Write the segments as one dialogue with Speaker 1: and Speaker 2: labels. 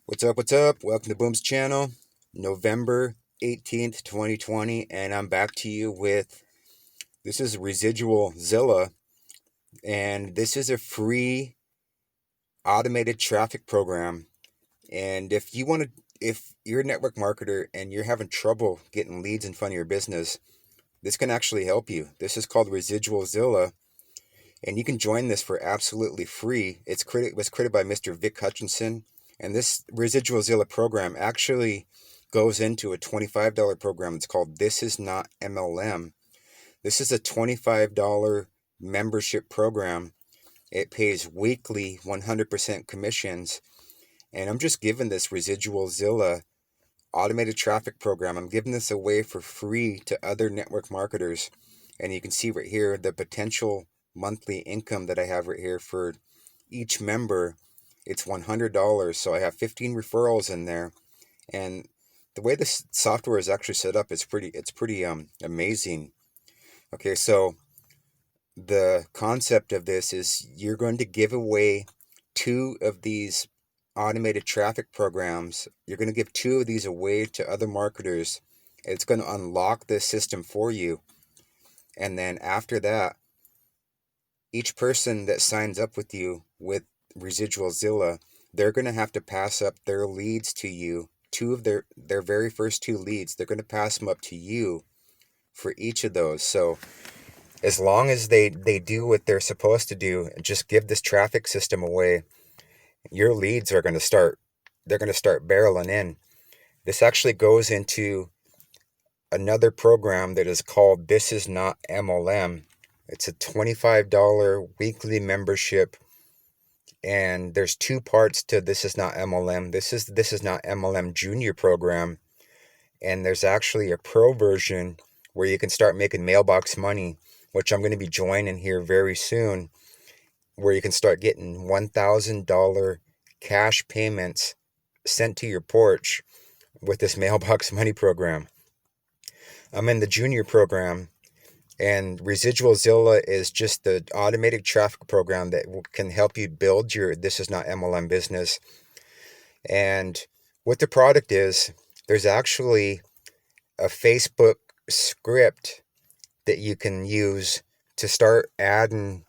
Speaker 1: What's up? What's up? Welcome to Boome's channel, November 18th, 2020, and I'm back to you with this is Residual Zilla, and this is a free automated traffic program. And if you're a network marketer and you're having trouble getting leads in front of your business, this can actually help you. This is called Residual Zilla, and you can join this for absolutely free. It was created by Mr. Vic Hutchinson, and this Residual Zilla program actually goes into a $25 program. It's called This Is Not MLM. This is a $25 membership program. It pays weekly 100% commissions, and I'm just giving this Residual Zilla automated traffic program. I'm giving this away for free to other network marketers, and you can see right here the potential monthly income that I have right here for each member. It's $100, so I have 15 referrals in there, and the way this software is actually set up is pretty amazing. Okay, so the concept of this is you're going to give away two of these automated traffic programs. You're going to give two of these away to other marketers. It's going to unlock this system for you, and then after that, each person that signs up with you with Residual Zilla, they're going to have to pass up their leads to you. Two of their very first two leads, they're going to pass them up to you for each of those. So as long as they do what they're supposed to do, just give this traffic system away, your leads are going to start, they're going to start barreling in. This actually goes into another program that is called This Is Not MLM. It's a $25 weekly membership, and there's two parts to This Is Not MLM. This is Not MLM Junior program, and there's actually a pro version where you can start making mailbox money, which I'm going to be joining here very soon, where you can start getting $1,000 cash payments sent to your porch with this mailbox money program. I'm in the junior program, and Residual Zilla is just the automated traffic program that can help you build your This Is Not MLM business. And what the product is, there's actually a Facebook script that you can use to start adding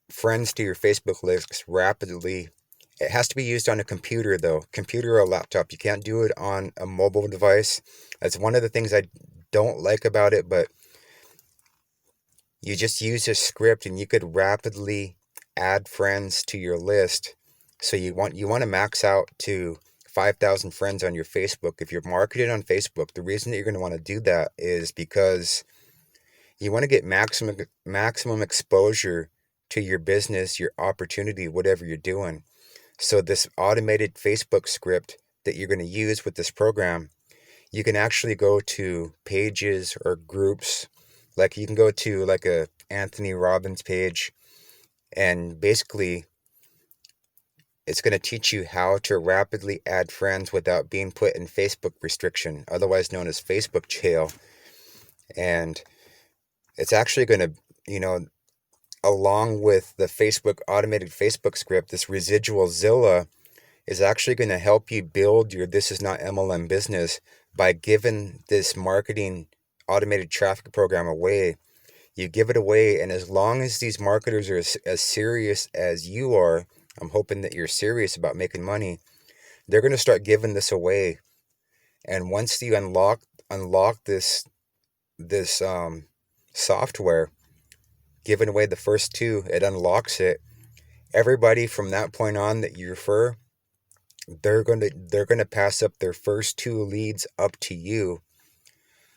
Speaker 1: friends to your Facebook list rapidly. It has to be used on a computer though, computer or laptop. You can't do it on a mobile device. That's one of the things I don't like about it, but you just use a script and you could rapidly add friends to your list. So you want to max out to 5,000 friends on your Facebook. If you're marketed on Facebook, the reason that you're going to want to do that is because you want to get maximum exposure to your business, your opportunity, whatever you're doing. So this automated Facebook script that you're going to use with this program, you can actually go to pages or groups. Like you can go to like a Anthony Robbins page, and basically it's going to teach you how to rapidly add friends without being put in Facebook restriction, otherwise known as Facebook jail. And it's actually going to, along with the automated Facebook script, this Residual Zilla is actually going to help you build your This Is Not MLM business by giving this marketing automated traffic program away. You give it away, and as long as these marketers are as serious as you are, I'm hoping that you're serious about making money, they're going to start giving this away. And once you unlock this software, giving away the first two, it unlocks it. Everybody from that point on that you refer, they're gonna pass up their first two leads up to you.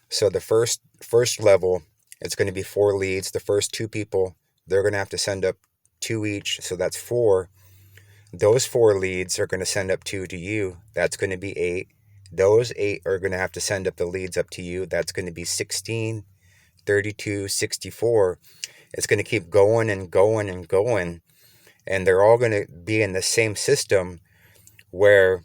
Speaker 1: So the first level, it's going to be 4 leads. The first 2 people, they're going to have to send up 2 each, so that's 4. Those 4 leads are going to send up 2 to you. That's going to be 8. Those 8 are going to have to send up the leads up to you. That's going to be 16, 32, 64. It's going to keep going and going and going, and they're all going to be in the same system where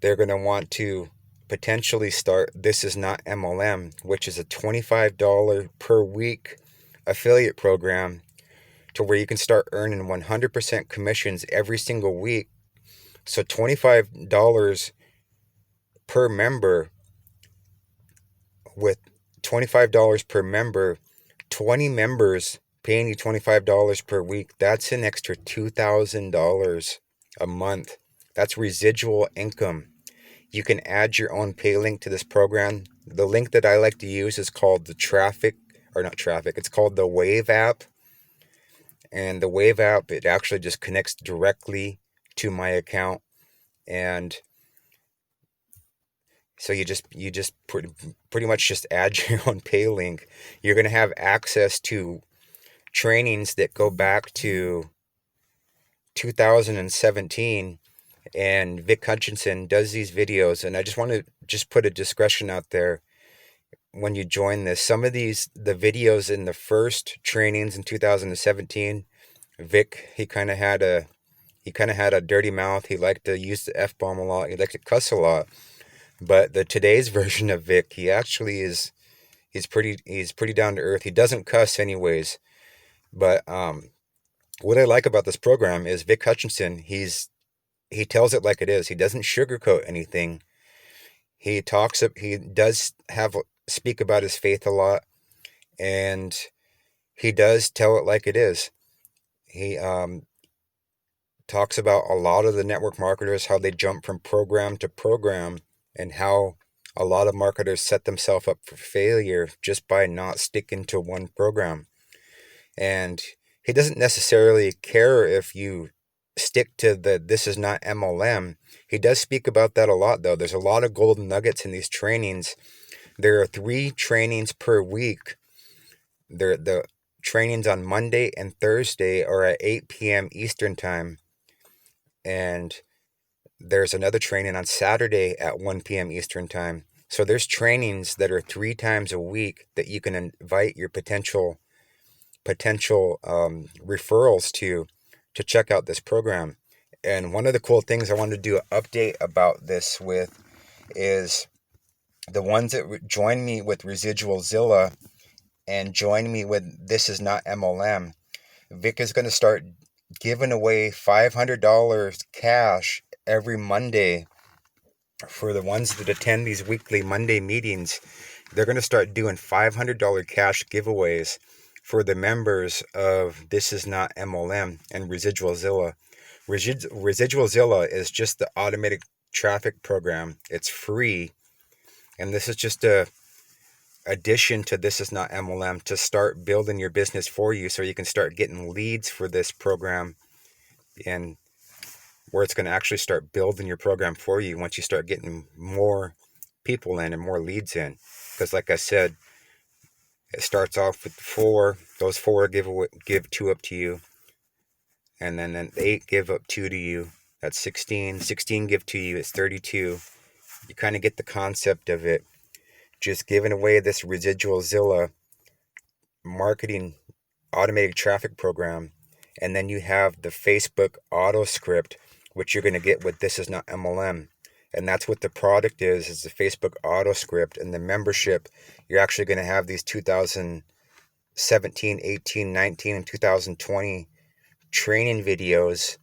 Speaker 1: they're going to want to potentially start This Is Not MLM, which is a $25 per week affiliate program to where you can start earning 100% commissions every single week So $25 per member, with $25 per member, 20 members paying you $25 per week, that's an extra $2,000 a month. That's residual income. You can add your own pay link to this program. The link that I like to use is called it's called the Wave app. And the Wave app, it actually just connects directly to my account. And so you just pretty much just add your own pay link. You're going to have access to trainings that go back to 2017, and Vic Hutchinson does these videos. And I just want to just put a discretion out there when you join this. Some of the videos in the first trainings in 2017, Vic, he kind of had a dirty mouth. He liked to use the F-bomb a lot. He liked to cuss a lot. But the today's version of Vic, he actually he's pretty down to earth. He doesn't cuss anyways. But what I like about this program is Vic Hutchinson, he tells it like it is. He doesn't sugarcoat anything. He does speak about his faith a lot, and he does tell it like it is. He talks about a lot of the network marketers, how they jump from program to program, and how a lot of marketers set themselves up for failure just by not sticking to one program. And he doesn't necessarily care if you stick to this is not MLM. He does speak about that a lot, though. There's a lot of golden nuggets in these trainings. There are 3 trainings per week. The trainings on Monday and Thursday are at 8 p.m. Eastern time. And there's another training on Saturday at 1 p.m. Eastern time. So there's trainings that are 3 times a week that you can invite your potential referrals to check out this program. And one of the cool things I wanted to do an update about this with is the ones that join me with Residual Zilla and join me with This Is Not MLM. Vic is going to start giving away $500 cash every Monday for the ones that attend these weekly Monday meetings. They're going to start doing $500 cash giveaways for the members of This Is Not MLM and Residual Zilla. Residual Zilla is just the automated traffic program. It's free. And this is just a addition to This Is Not MLM to start building your business for you, so you can start getting leads for this program, and where it's going to actually start building your program for you once you start getting more people in and more leads in. Because like I said, it starts off with 4. Those 4 give 2 up to you. And then 8 give up 2 to you. That's 16. 16 give to you. It's 32. You kind of get the concept of it. Just giving away this Residual Zilla marketing automated traffic program. And then you have the Facebook auto script, which you're going to get with This Is Not MLM. And that's what the product is the Facebook auto script. And the membership, you're actually going to have these 2017, 18, 19, and 2020 training videos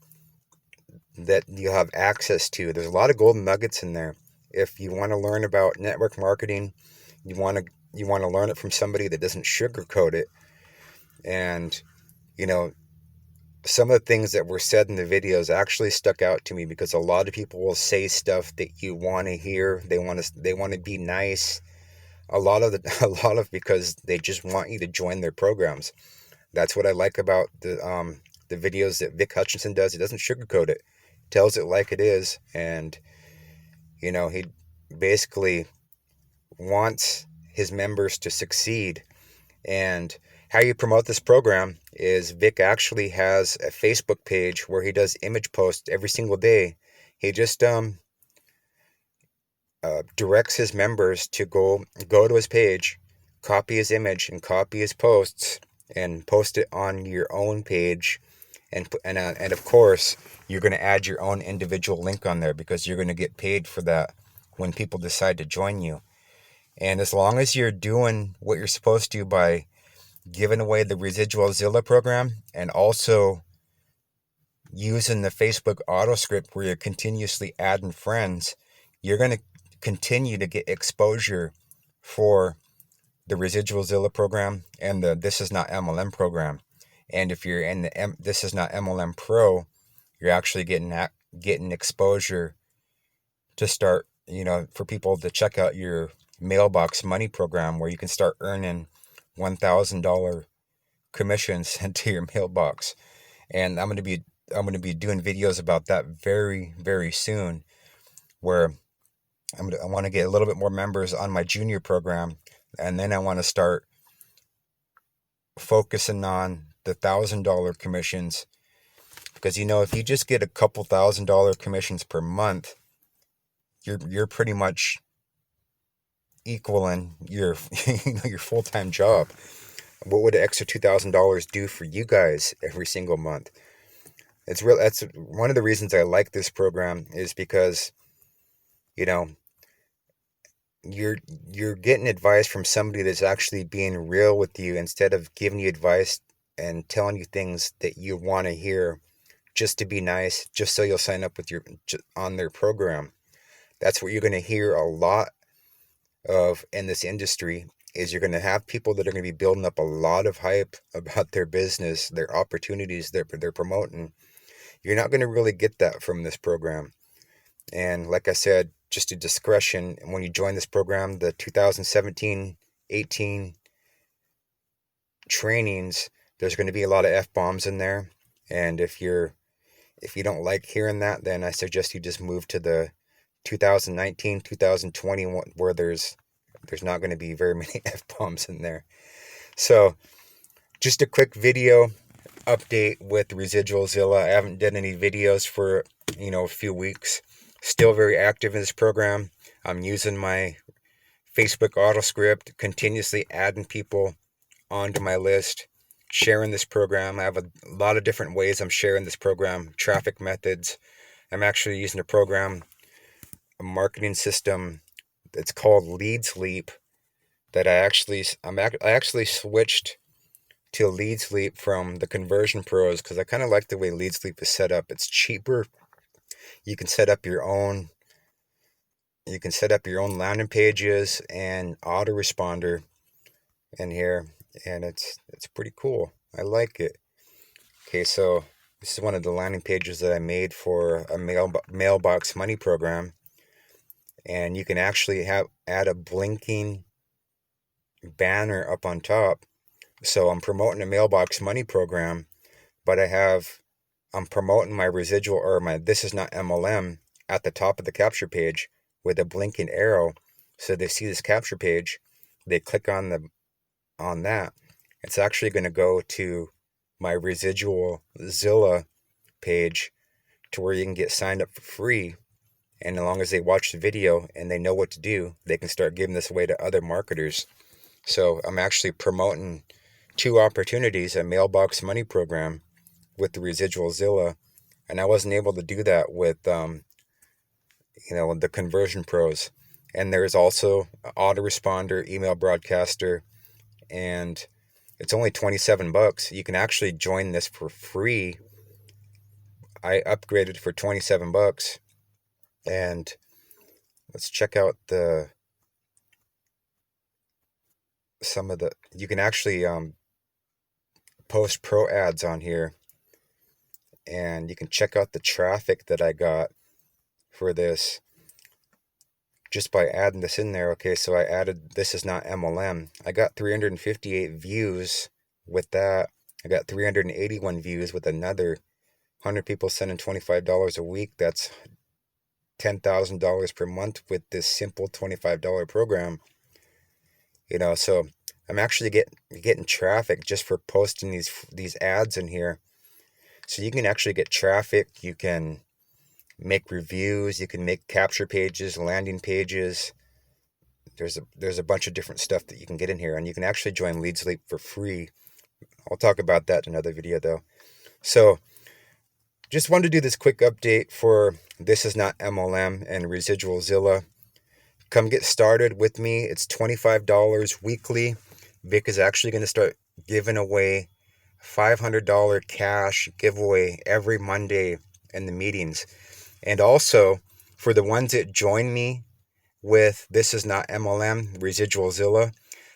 Speaker 1: that you'll have access to. There's a lot of golden nuggets in there. If you want to learn about network marketing, you want to learn it from somebody that doesn't sugarcoat it. And some of the things that were said in the videos actually stuck out to me, because a lot of people will say stuff that you want to hear. They want to be nice. A lot of because they just want you to join their programs. That's what I like about the videos that Vic Hutchinson does. He doesn't sugarcoat it. He tells it like it is. And he basically wants his members to succeed. And how you promote this program is Vic actually has a Facebook page where he does image posts every single day. He just directs his members to go to his page, copy his image and copy his posts, and post it on your own page. And of course, you're going to add your own individual link on there, because you're going to get paid for that when people decide to join you. And as long as you're doing what you're supposed to by giving away the Residual Zilla program and also using the Facebook auto script where you're continuously adding friends, you're going to continue to get exposure for the Residual Zilla program and the This Is Not MLM program. And if you're in the This Is Not MLM Pro, you're actually getting exposure to start, for people to check out your Mailbox money program where you can start earning $1,000 commissions sent to your mailbox. And I'm going to be doing videos about that very, very soon, where I want to get a little bit more members on my junior program, and then I want to start focusing on the $1,000 commissions, because if you just get a couple $1,000 commissions per month, you're pretty much equaling your your full-time job. What would an extra $2,000 do for you guys every single month? That's one of the reasons I like this program, is because you're getting advice from somebody that's actually being real with you, instead of giving you advice and telling you things that you want to hear just to be nice, just so you'll sign up on their program. That's what you're going to hear a lot of in this industry, is you're going to have people that are going to be building up a lot of hype about their business, their opportunities they're promoting. You're not going to really get that from this program. And like I said, just a discretion, when you join this program, the 2017-18 trainings, there's going to be a lot of F-bombs in there. And if you don't like hearing that, then I suggest you just move to the 2019-2020 one, where there's not going to be very many F-bombs in there. So just a quick video update with Residual Zilla. I haven't done any videos for a few weeks. Still very active in this program. I'm using my Facebook auto script, continuously adding people onto my list, sharing this program. I have a lot of different ways I'm sharing this program, traffic methods. I'm actually using a marketing system that's called Leads Leap, that I actually switched to Leads Leap from the Conversion Pros, because I kind of like the way Leads Leap is set up. It's cheaper. You can set up your own landing pages and autoresponder in here, and it's pretty cool. I like it. Okay, so this is one of the landing pages that I made for a Mailbox money program, and you can actually add a blinking banner up on top. So I'm promoting a Mailbox money program, but I'm promoting my Residual, or my This Is Not MLM, at the top of the capture page with a blinking arrow. So they see this capture page, they click on that. It's actually going to go to my Residual Zilla page, to where you can get signed up for free. And as long as they watch the video and they know what to do, they can start giving this away to other marketers. So I'm actually promoting 2 opportunities, a Mailbox money program with the Residual Zilla, and I wasn't able to do that with the Conversion Pros. And there's also autoresponder, email broadcaster, and it's only $27. You can actually join this for free. I upgraded for $27, and let's check out you can actually post pro ads on here, and you can check out the traffic that I got for this just by adding this in there. Okay, so I added This Is Not MLM. I got 358 views with that. I got 381 views with another 100 people sending $25 a week. That's $10,000 per month with this simple $25 program. So I'm actually getting traffic just for posting these ads in here. So you can actually get traffic. You can make reviews. You can make capture pages, landing pages. There's a bunch of different stuff that you can get in here, and you can actually join Leads Leap for free. I'll talk about that in another video though. So just wanted to do this quick update for This Is Not MLM and Residual Zilla. Come get started with me. It's $25 weekly. Vic is actually going to start giving away $500 cash giveaway every Monday in the meetings. And also, for the ones that join me with This Is Not MLM, Residual Zilla,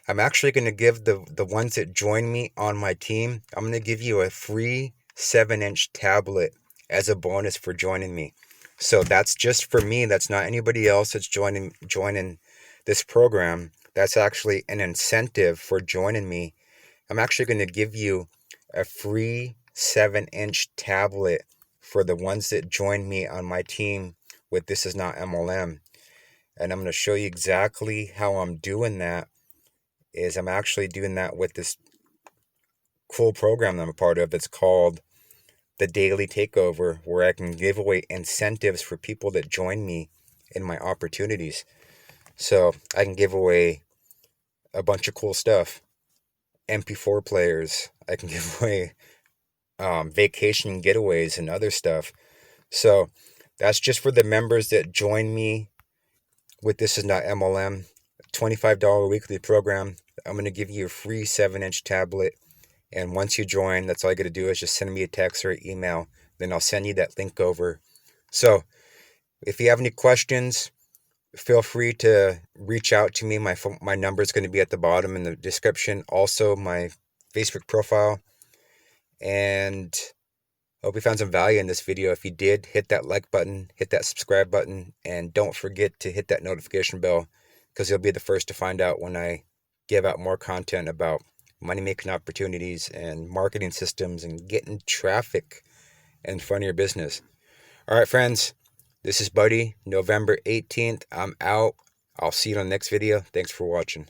Speaker 1: I'm actually going to give the ones that join me on my team, I'm going to give you a free 7-inch tablet as a bonus for joining me. So that's just for me. That's not anybody else that's joining this program. That's actually an incentive for joining me. I'm actually going to give you a free 7-inch tablet for the ones that join me on my team with This Is Not MLM. And I'm going to show you exactly how I'm doing that. I'm actually doing that with this cool program that I'm a part of. It's called the Daily Takeover, where I can give away incentives for people that join me in my opportunities. So I can give away a bunch of cool stuff. MP4 players. I can give away vacation getaways and other stuff. So that's just for the members that join me with This Is Not MLM. $25 weekly program. I'm going to give you a free 7-inch tablet. And once you join, that's all you got to do is just send me a text or an email. Then I'll send you that link over. So if you have any questions, feel free to reach out to me. My number is going to be at the bottom in the description. Also, my Facebook profile. And I hope you found some value in this video. If you did, hit that like button, hit that subscribe button, and don't forget to hit that notification bell, because you'll be the first to find out when I give out more content about money-making opportunities and marketing systems and getting traffic in front of your business. All right, friends, this is Buddy, November 18th. I'm out. I'll see you on the next video. Thanks for watching.